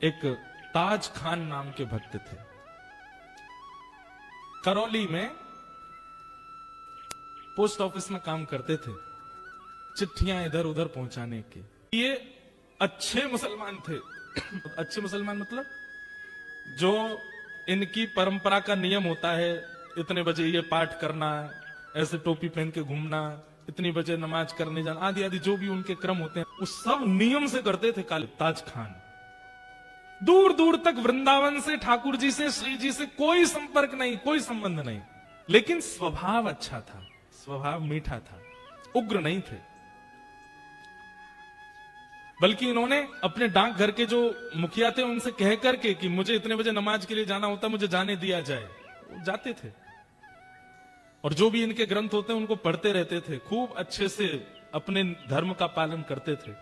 एक ताज खान नाम के भक्त थे। करौली में पोस्ट ऑफिस में काम करते थे, चिट्ठियां इधर उधर पहुंचाने के। ये अच्छे मुसलमान थे। अच्छे मुसलमान मतलब जो इनकी परंपरा का नियम होता है, इतने बजे ये पाठ करना, ऐसे टोपी पहन के घूमना, इतनी बजे नमाज करने जाना, आदि आदि जो भी उनके क्रम होते हैं, उस सब नियम से करते थे काले ताज खान। दूर दूर तक वृंदावन से, ठाकुर जी से, श्री जी से कोई संपर्क नहीं, कोई संबंध नहीं, लेकिन स्वभाव अच्छा था, स्वभाव मीठा था, उग्र नहीं थे। बल्कि इन्होंने अपने डाकघर के जो मुखिया थे उनसे कह करके कि मुझे इतने बजे नमाज के लिए जाना होता, मुझे जाने दिया जाए, वो जाते थे। और जो भी इनके ग्रंथ होते हैं उनको पढ़ते रहते थे, खूब अच्छे से अपने धर्म का पालन करते थे।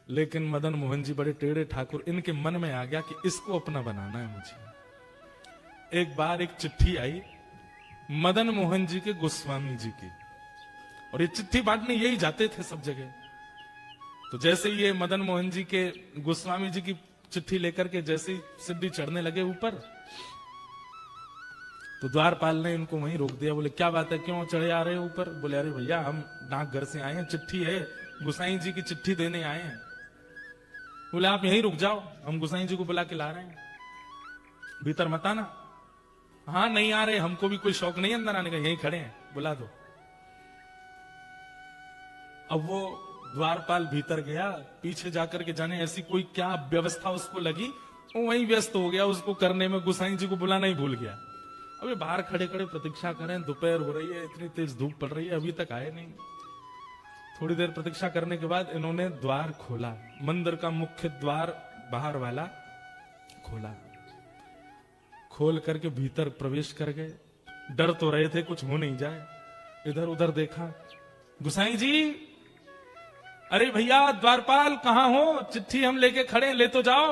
लेकिन मदन मोहन जी बड़े टेढ़े ठाकुर, इनके मन में आ गया कि इसको अपना बनाना है मुझे। एक बार एक चिट्ठी आई मदन मोहन जी के गोस्वामी जी की, और ये चिट्ठी बांटने यही जाते थे सब जगह। तो जैसे ये मदन मोहन जी के गोस्वामी जी की चिट्ठी लेकर के जैसे ही सीढ़ी चढ़ने लगे ऊपर, तो द्वारपाल ने इनको वहीं रोक दिया। बोले क्या बात है, क्यों चढ़े आ रहे हो ऊपर? बोले अरे भैया हम डाकघर से आए हैं, चिट्ठी है, गोसाई जी की चिट्ठी देने आए हैं। बोले आप यहीं रुक जाओ, हम गोसाई जी को बुला के ला रहे हैं, भीतर मत आना। हाँ नहीं आ रहे, हमको भी कोई शौक नहीं अंदर आने का, यहीं खड़े हैं, बुला दो। अब वो द्वारपाल भीतर गया, पीछे जाकर के जाने ऐसी कोई क्या व्यवस्था उसको लगी, वो वहीं व्यस्त हो गया उसको करने में, गोसाई जी को बुलाना ही भूल गया। अभी बाहर खड़े खड़े प्रतीक्षा करें, दोपहर हो रही है, इतनी तेज धूप पड़ रही है, अभी तक आए नहीं। थोड़ी देर प्रतीक्षा करने के बाद इन्होंने द्वार खोला, मंदिर का मुख्य द्वार बाहर वाला खोला, खोल करके भीतर प्रवेश कर गए। डर तो रहे थे कुछ हो नहीं जाए, इधर उधर देखा, गोसाई जी, अरे भैया द्वारपाल कहां हो, चिट्ठी हम लेके खड़े, ले तो जाओ।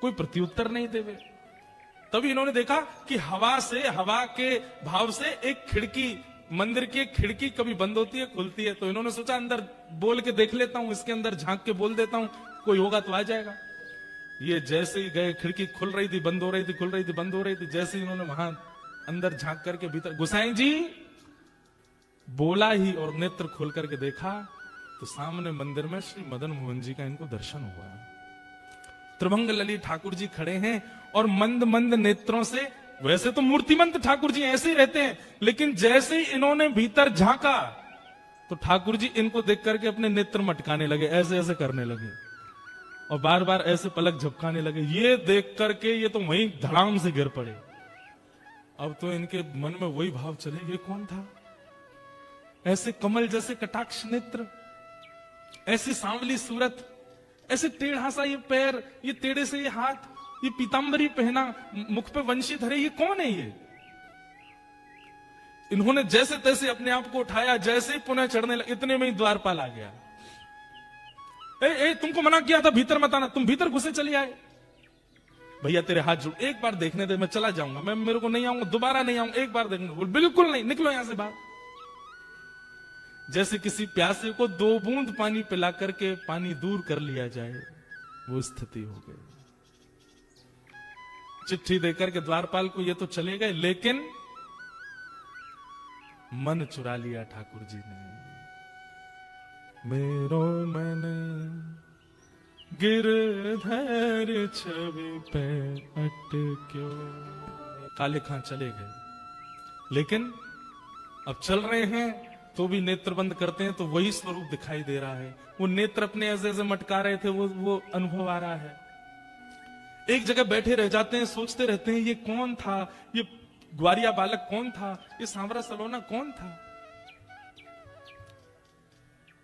कोई प्रत्युत्तर नहीं देवे। तभी इन्होंने देखा कि हवा से, हवा के भाव से एक खिड़की, मंदिर की एक खिड़की कभी बंद होती है खुलती है, तो इन्होंने सोचा अंदर बोल के देख लेता हूं, इसके अंदर झांक के बोल देता हूं, कोई होगा तो आ जाएगा। ये जैसे ही गए, खिड़की खुल रही थी, बंद हो रही थी, खुल रही थी, बंद हो रही थी। जैसे ही इन्होंने वहां अंदर झांक करके भीतर गोसाई जी बोला ही और नेत्र खोल करके देखा, तो सामने मंदिर में श्री मदन मोहन जी का इनको दर्शन हुआ। त्रिभंग ललित ठाकुर जी खड़े हैं और मंद मंद नेत्रों से, वैसे तो मूर्तिमंत ठाकुर जी ऐसे ही रहते हैं, लेकिन जैसे ही इन्होंने भीतर झांका तो ठाकुर जी इनको देख करके अपने नेत्र मटकाने लगे, ऐसे ऐसे करने लगे और बार बार ऐसे पलक झपकाने लगे। ये देख करके ये तो वहीं धड़ाम से गिर पड़े। अब तो इनके मन में वही भाव चले, ये कौन था? ऐसे कमल जैसे कटाक्ष नेत्र, ऐसी सांवली सूरत, ऐसे टेढ़ा सा ये पैर, ये टेढ़े से ये हाथ, ये पीतांबरी पहना, मुख पे वंशी धरे, ये कौन है ये? इन्होंने जैसे तैसे अपने आप को उठाया, जैसे ही पुनः चढ़ने लगे, इतने में ही द्वारपाल आ गया। ए, तुमको मना किया था भीतर मत आना, तुम भीतर घुसे चले आए। भैया तेरे हाथ जोड़, एक बार देखने दे, मैं चला जाऊंगा, मैं मेरे को नहीं आऊंगा, दोबारा नहीं आऊंगा, एक बार देखने। बोल बिल्कुल नहीं, निकलो यहां से बाहर। जैसे किसी प्यासे को 2 बूंद पानी पिला करके पानी दूर कर लिया जाए, वो स्थिति हो गई। चिट्ठी देकर के द्वारपाल को ये तो चले गए, लेकिन मन चुरा लिया ठाकुर जी ने। मेरो मन गिरधर छवि पे अटक्यो। काले खां चले गए, लेकिन अब चल रहे हैं तो भी नेत्र बंद करते हैं तो वही स्वरूप दिखाई दे रहा है। वो नेत्र अपने ऐसे ऐसे मटका रहे थे, वो अनुभव आ रहा है। एक जगह बैठे रह जाते हैं, सोचते रहते हैं ये कौन था, ये ग्वारिया बालक कौन था, ये सांवरा सलोना कौन था।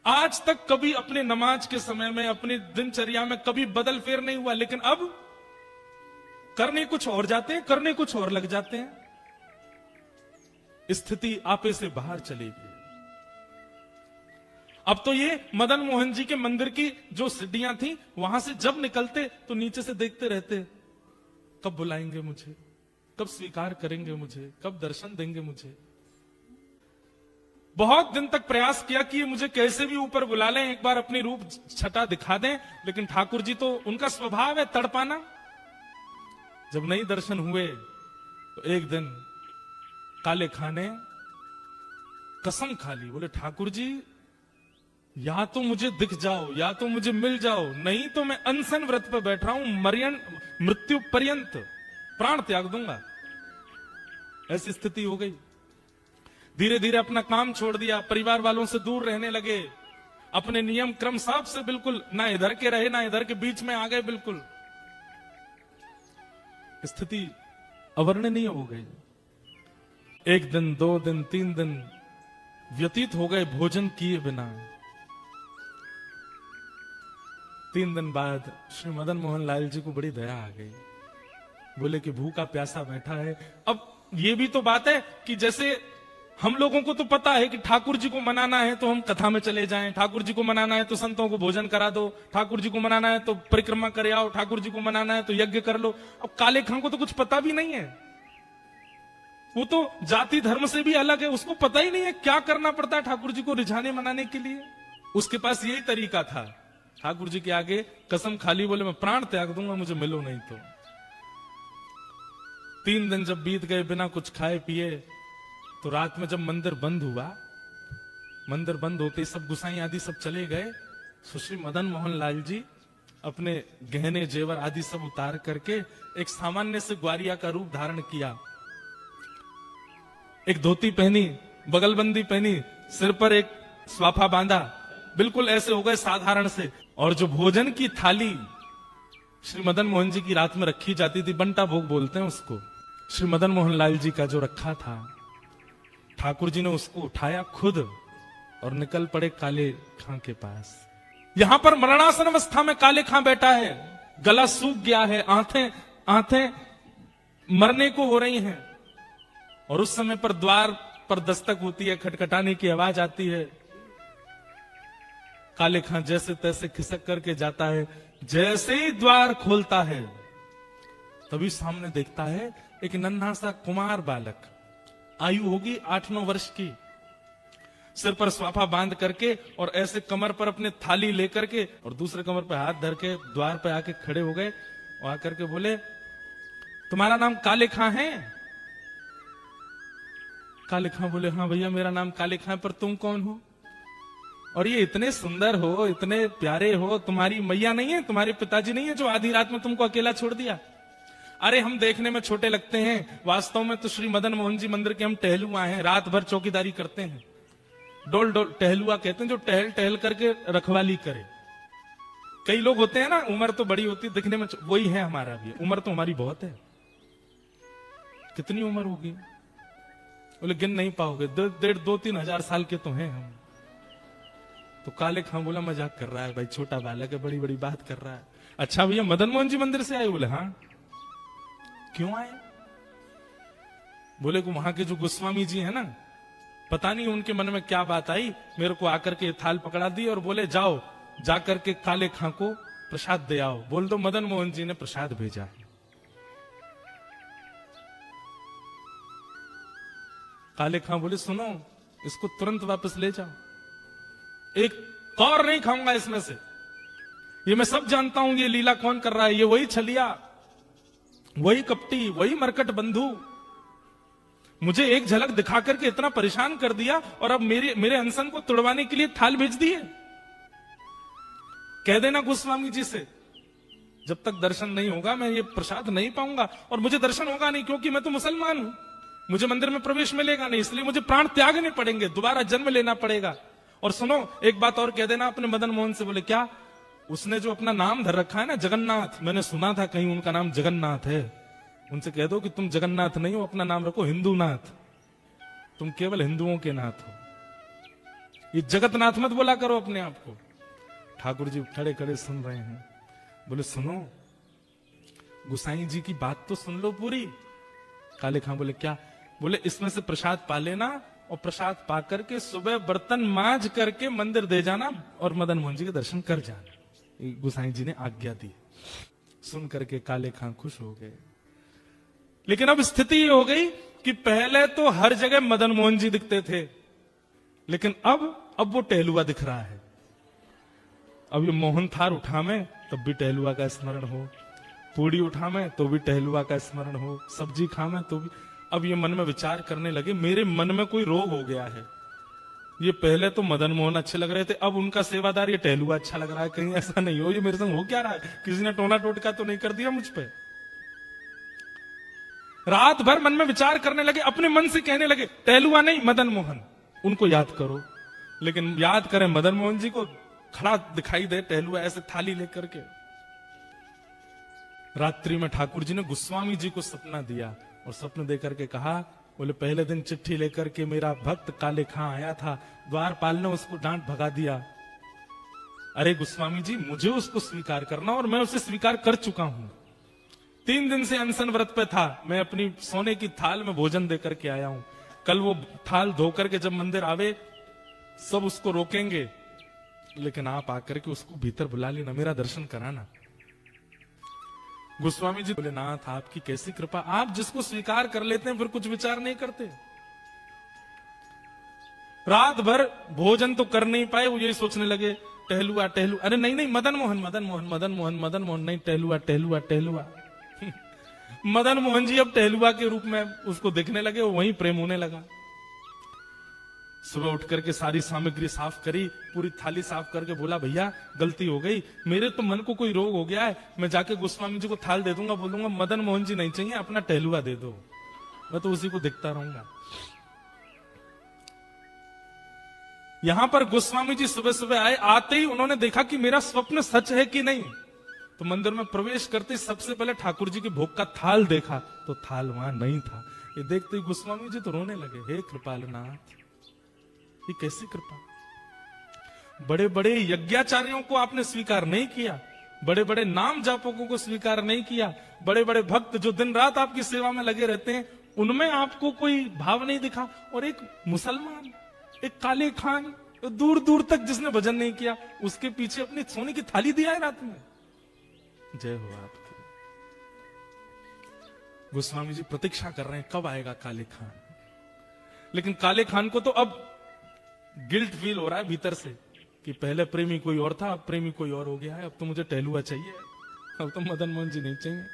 आज तक कभी अपने नमाज के समय में, अपनी दिनचर्या में कभी बदल फेर नहीं हुआ, लेकिन अब करने कुछ और जाते हैं, करने कुछ और लग जाते हैं। स्थिति आपे से बाहर चली गई। अब तो ये मदन मोहन जी के मंदिर की जो सीढ़ियां थी, वहां से जब निकलते तो नीचे से देखते रहते, कब बुलाएंगे मुझे, कब स्वीकार करेंगे मुझे, कब दर्शन देंगे मुझे। बहुत दिन तक प्रयास किया कि ये मुझे कैसे भी ऊपर बुला लें, एक बार अपनी रूप छटा दिखा दें, लेकिन ठाकुर जी तो उनका स्वभाव है तड़पाना। जब नहीं दर्शन हुए तो एक दिन काले खां ने कसम खा ली, बोले ठाकुर जी या तो मुझे दिख जाओ, या तो मुझे मिल जाओ, नहीं तो मैं अनशन व्रत पर बैठ रहा हूं, मृत्यु पर्यंत प्राण त्याग दूंगा। ऐसी स्थिति हो गई। धीरे धीरे अपना काम छोड़ दिया, परिवार वालों से दूर रहने लगे, अपने नियम क्रम साहब से बिल्कुल ना इधर के रहे ना इधर के, बीच में आ गए बिल्कुल। स्थिति अवर्णनीय हो गई। एक दिन, 2 दिन, 3 दिन व्यतीत हो गए भोजन किए बिना। 3 दिन बाद श्री मदन मोहन लाल जी को बड़ी दया आ गई। बोले कि भूखा प्यासा बैठा है। अब ये भी तो बात है कि जैसे हम लोगों को तो पता है कि ठाकुर जी को मनाना है तो हम कथा में चले जाएं, ठाकुर जी को मनाना है तो संतों को भोजन करा दो, ठाकुर जी को मनाना है तो परिक्रमा करे आओ, ठाकुर जी को मनाना है तो यज्ञ कर लो। अब काले खां को तो कुछ पता भी नहीं है, वो तो जाति धर्म से भी अलग है, उसको पता ही नहीं है क्या करना पड़ता है ठाकुर जी को रिझाने मनाने के लिए। उसके पास यही तरीका था, ठाकुर जी के आगे कसम खाली, बोले मैं प्राण त्याग दूंगा, मुझे मिलो नहीं तो। 3 दिन जब बीत गए बिना कुछ खाए पिए, तो रात में जब मंदिर बंद हुआ, मंदिर बंद होते सब गुसाई आदि सब चले गए, सुश्री मदन मोहन लाल जी अपने गहने जेवर आदि सब उतार करके एक सामान्य से ग्वारिया का रूप धारण किया। एक धोती पहनी, बगलबंदी पहनी, सिर पर एक स्वाफा बांधा, बिल्कुल ऐसे हो गए साधारण से। और जो भोजन की थाली श्री मदन मोहन जी की रात में रखी जाती थी, बंटा भोग बोलते हैं उसको, श्री मदन मोहन लाल जी का जो रखा था, ठाकुर जी ने उसको उठाया खुद और निकल पड़े काले खां के पास। यहां पर मरणासन अवस्था में काले खां बैठा है, गला सूख गया है, आंखें मरने को हो रही हैं, और उस समय पर द्वार पर दस्तक होती है, खटखटाने की आवाज आती है। काले खां जैसे तैसे खिसक करके जाता है, जैसे ही द्वार खोलता है तभी सामने देखता है एक नन्हा सा कुमार बालक, आयु होगी 8-9 वर्ष की, सिर पर स्वाफा बांध करके और ऐसे कमर पर अपने थाली लेकर के और दूसरे कमर पर हाथ धर के द्वार पर आके खड़े हो गए और आकर के बोले, तुम्हारा नाम काले खां है? काले खां बोले, हाँ भैया मेरा नाम काले खां, पर तुम कौन हो? और ये इतने सुंदर हो, इतने प्यारे हो, तुम्हारी मैया नहीं है, तुम्हारे पिताजी नहीं है जो आधी रात में तुमको अकेला छोड़ दिया? अरे हम देखने में छोटे लगते हैं, वास्तव में तो श्री मदन मोहन जी मंदिर के हम टहलुआ हैं, रात भर चौकीदारी करते हैं। डोल डोल टहलुआ कहते हैं जो टहल टहल करके रखवाली करे। कई लोग होते हैं ना, उम्र तो बड़ी होती है दिखने में, वही है हमारा भी, उम्र तो हमारी बहुत है। कितनी उम्र होगी? बोले गिन नहीं पाओगे, 2-3 हजार साल के तो हैं हम। तो काले खां बोला मजाक कर रहा है भाई, छोटा बालक है, बड़ी बड़ी बात कर रहा है। अच्छा भैया मदन मोहन जी मंदिर से आए? बोले हाँ। क्यों आए? बोले को वहां के जो गोस्वामी जी है ना, पता नहीं उनके मन में क्या बात आई, मेरे को आकर के थाल पकड़ा दी और बोले जाओ जाकर के काले खां को प्रसाद दे आओ। बोल दो मदन मोहन जी ने प्रसाद भेजा है। काले खां बोले सुनो, इसको तुरंत वापस ले जाओ, एक कौर नहीं खाऊंगा इसमें से। ये मैं सब जानता हूं ये लीला कौन कर रहा है, ये वही छलिया, वही कपटी, वही मरकट बंधु, मुझे एक झलक दिखा करके इतना परेशान कर दिया और अब मेरे अनशन को तुड़वाने के लिए थाल भेज दिए। कह देना गोस्वामी जी से, जब तक दर्शन नहीं होगा मैं ये प्रसाद नहीं पाऊंगा, और मुझे दर्शन होगा नहीं क्योंकि मैं तो मुसलमान हूं, मुझे मंदिर में प्रवेश मिलेगा नहीं, इसलिए मुझे प्राण त्यागने पड़ेंगे, दोबारा जन्म लेना पड़ेगा। और सुनो एक बात और कह देना अपने मदन मोहन से। बोले क्या? उसने जो अपना नाम धर रखा है ना जगन्नाथ, मैंने सुना था कहीं उनका नाम जगन्नाथ है, उनसे कह दो कि तुम जगन्नाथ नहीं हो, अपना नाम रखो हिंदूनाथ, तुम केवल हिंदुओं के नाथ हो, ये जगतनाथ मत बोला करो अपने आप को। ठाकुर जी खड़े खड़े सुन रहे हैं। बोले सुनो गुसाई जी की बात तो सुन लो पूरी। काले खां बोले क्या? बोले इसमें से प्रसाद पा लेना और प्रसाद पा करके सुबह बर्तन मांज करके मंदिर दे जाना और मदन मोहन जी के दर्शन कर जाना। गुसाई जी ने आज्ञा दी। सुन करके काले खां खुश हो गए। लेकिन अब स्थिति ये हो गई कि पहले तो हर जगह मदन मोहन जी दिखते थे, लेकिन अब वो टहलुआ दिख रहा है। अब ये मोहन थार उठा में तब भी टहलुआ का स्मरण हो, पूड़ी उठा में तो भी टहलुआ का स्मरण हो, सब्जी खा में तो भी। अब ये मन में विचार करने लगे, मेरे मन में कोई रोग हो गया है। ये पहले तो मदन मोहन अच्छे लग रहे थे, अब उनका सेवादार ये टहलुआ अच्छा लग रहा है। कहीं ऐसा नहीं हो ये मेरे संग हो क्या रहा है, किसी ने टोना टोटका तो नहीं कर दिया मुझ पे। रात भर मन में विचार करने लगे, अपने मन से कहने लगे टहलुआ नहीं मदन मोहन, उनको याद करो। लेकिन याद करें मदन मोहन जी को, खड़ा दिखाई दे टहलुआ ऐसे थाली लेकर के। रात्रि में ठाकुर जी ने गोस्वामी जी को सपना दिया और सपने देकर के कहा, बोले पहले दिन चिट्ठी लेकर के मेरा भक्त काले खां आया था, द्वारपाल ने उसको डांट भगा दिया। अरे गोस्वामी जी, मुझे उसको स्वीकार करना और मैं उसे स्वीकार कर चुका हूं। 3 दिन से अनशन व्रत पे था, मैं अपनी सोने की थाल में भोजन देकर के आया हूं। कल वो थाल धोकर के जब मंदिर आवे सब उसको रोकेंगे, लेकिन आप आकर के उसको भीतर बुला लेना, मेरा दर्शन कराना। गोस्वामी जी बोले, नाथ आपकी कैसी कृपा, आप जिसको स्वीकार कर लेते हैं फिर कुछ विचार नहीं करते। रात भर भोजन तो कर नहीं पाए, वो यही सोचने लगे टहलुआ टहलुआ। अरे नहीं नहीं, मदन मोहन मदन मोहन मदन मोहन मदन मोहन नहीं, टहलुआ टहलुआ टहलुआ। मदन मोहन जी अब टहलुआ के रूप में उसको देखने लगे, वो वहीं प्रेम होने लगा। सुबह उठ करके सारी सामग्री साफ करी, पूरी थाली साफ करके बोला, भैया गलती हो गई, मेरे तो मन को कोई रोग हो गया है, मैं जाके गोस्वामी जी को थाल दे दूंगा, बोल दूंगा मदन मोहन जी नहीं चाहिए, अपना टहलुआ दे दो, मैं तो उसी को देखता रहूंगा। यहां पर गोस्वामी जी सुबह सुबह आए, आते ही उन्होंने देखा कि मेरा स्वप्न सच है कि नहीं। तो मंदिर में प्रवेश करते सबसे पहले ठाकुर जी के भोग का थाल देखा, तो थाल वहां नहीं था। ये देखते ही गोस्वामी जी तो रोने लगे, हे कृपालनाथ, ये कैसी कृपा, बड़े बड़े यज्ञाचार्यों को आपने स्वीकार नहीं किया, बड़े बड़े नाम जापकों को स्वीकार नहीं किया, बड़े बड़े भक्त जो दिन रात आपकी सेवा में लगे रहते हैं उनमें आपको कोई भाव नहीं दिखा, और एक मुसलमान, एक काले खान, दूर दूर तक जिसने भजन नहीं किया, उसके पीछे अपनी सोने की थाली दिया है रात में। जय हो आपकी। गोस्वामी जी प्रतीक्षा कर रहे हैं कब आएगा काले खान। लेकिन काले खान को तो अब गिल्ट फील हो रहा है भीतर से कि पहले प्रेमी कोई और था, अब प्रेमी कोई और हो गया है, अब तो मुझे टहलुआ चाहिए, अब तो मदन मोहन जी नहीं चाहिए।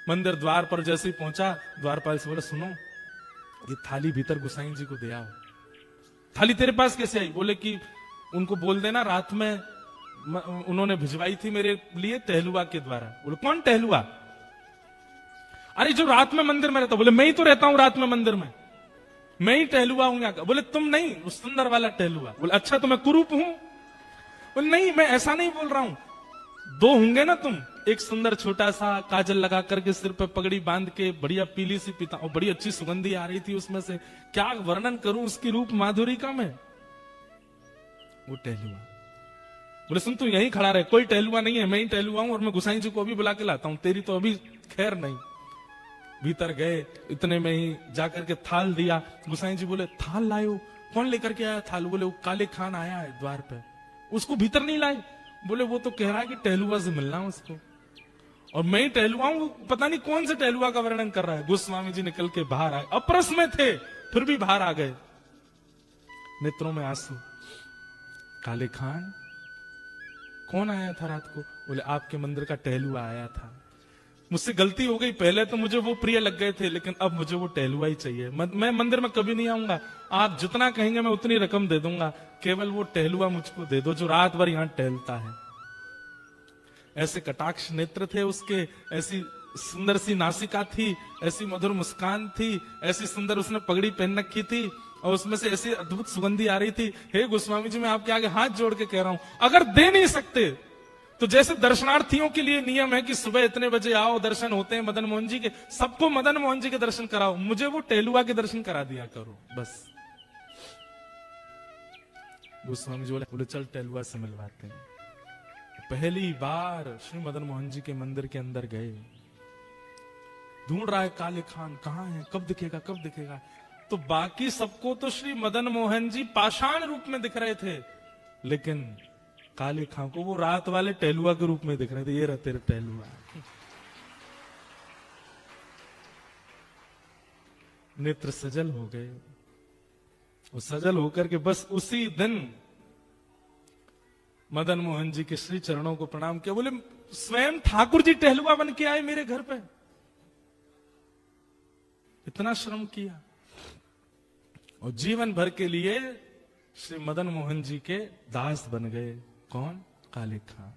मंदिर द्वार पर जैसे ही पहुंचा, द्वारपाल से बोला, सुनो ये थाली भीतर गोसाई जी को दे आओ। थाली तेरे पास कैसे आई? बोले कि उनको बोल देना रात में उन्होंने भिजवाई थी मेरे लिए टहलुआ के द्वारा। बोले कौन टहलुआ? अरे जो रात में मंदिर में रहता। बोले मैं ही तो रहता हूं रात में मंदिर में, मैं ही टहलुआ हूं यहाँ का। बोले तुम नहीं, उस सुंदर वाला टहलुआ। बोले अच्छा तो मैं कुरूप हूं? बोले नहीं, मैं ऐसा नहीं बोल रहा हूं, दो होंगे ना तुम, एक सुंदर छोटा सा काजल लगा करके सिर पे पगड़ी बांध के बढ़िया पीली सी पीता, और बड़ी अच्छी सुगंधी आ रही थी उसमें से, क्या वर्णन करूं उसकी रूप माधुरी का मैं। वो टहलुआ। बोले सुन तू यहीं खड़ा रहे, कोई टहलुआ नहीं है, मैं ही टहलुआ हूं, और मैं गोसाई जी को अभी बुला के लाता हूं, तेरी तो अभी खैर नहीं। भीतर गए, इतने में ही जाकर के थाल दिया। गोसाई जी बोले थाल लायो? कौन लेकर के आया थाल? बोले वो काले खान आया है द्वार पे, उसको भीतर नहीं लाए। बोले वो तो कह रहा है कि टहलुआ से मिलना उसको, और मैं ही टहलुआ हूं, पता नहीं कौन से टहलुआ का वर्णन कर रहा है। गोस्वामी जी निकल के बाहर आए, अप्रस में थे फिर भी बाहर आ गए, नेत्रों में आंसू। काले खान कौन आया था रात को? बोले आपके मंदिर का टहलुआ आया था, मुझसे गलती हो गई, पहले तो मुझे वो प्रिय लग गए थे, लेकिन अब मुझे वो टहलुआ ही चाहिए। मैं मंदिर में कभी नहीं आऊंगा, आप जितना कहेंगे मैं उतनी रकम दे दूंगा, केवल वो टहलुआ मुझको दे दो जो रात भर यहां टहलता है। ऐसे कटाक्ष नेत्र थे उसके, ऐसी सुंदर सी नासिका थी, ऐसी मधुर मुस्कान थी, ऐसी सुंदर उसने पगड़ी पहन रखी थी, और उसमें से ऐसी अद्भुत सुगंधी आ रही थी। हे गोस्वामी जी, मैं आपके आगे हाथ जोड़ के कह रहा हूं, अगर दे नहीं सकते तो जैसे दर्शनार्थियों के लिए नियम है कि सुबह इतने बजे आओ, दर्शन होते हैं मदन मोहन जी के, सबको मदन मोहन जी के दर्शन कराओ, मुझे वो टहलुआ के दर्शन करा दिया करो बस। गोस्वामी जी बोले चल टहलुआ से मिलवाते हैं। पहली बार श्री मदन मोहन जी के मंदिर के अंदर गए, ढूंढ रहा है काले खान कहां है, कब दिखेगा कब दिखेगा। तो बाकी सबको तो श्री मदन मोहन जी पाषाण रूप में दिख रहे थे, लेकिन काले खां को वो रात वाले टहलुआ के रूप में दिख रहे थे। ये रहते टहलुआ। नेत्र सजल हो गए, वो सजल होकर के बस उसी दिन मदन मोहन जी के श्री चरणों को प्रणाम किया। बोले स्वयं ठाकुर जी टहलुआ बन के आए मेरे घर पे, इतना श्रम किया और जीवन भर के लिए श्री मदन मोहन जी के दास बन गए। कौन? काले खां।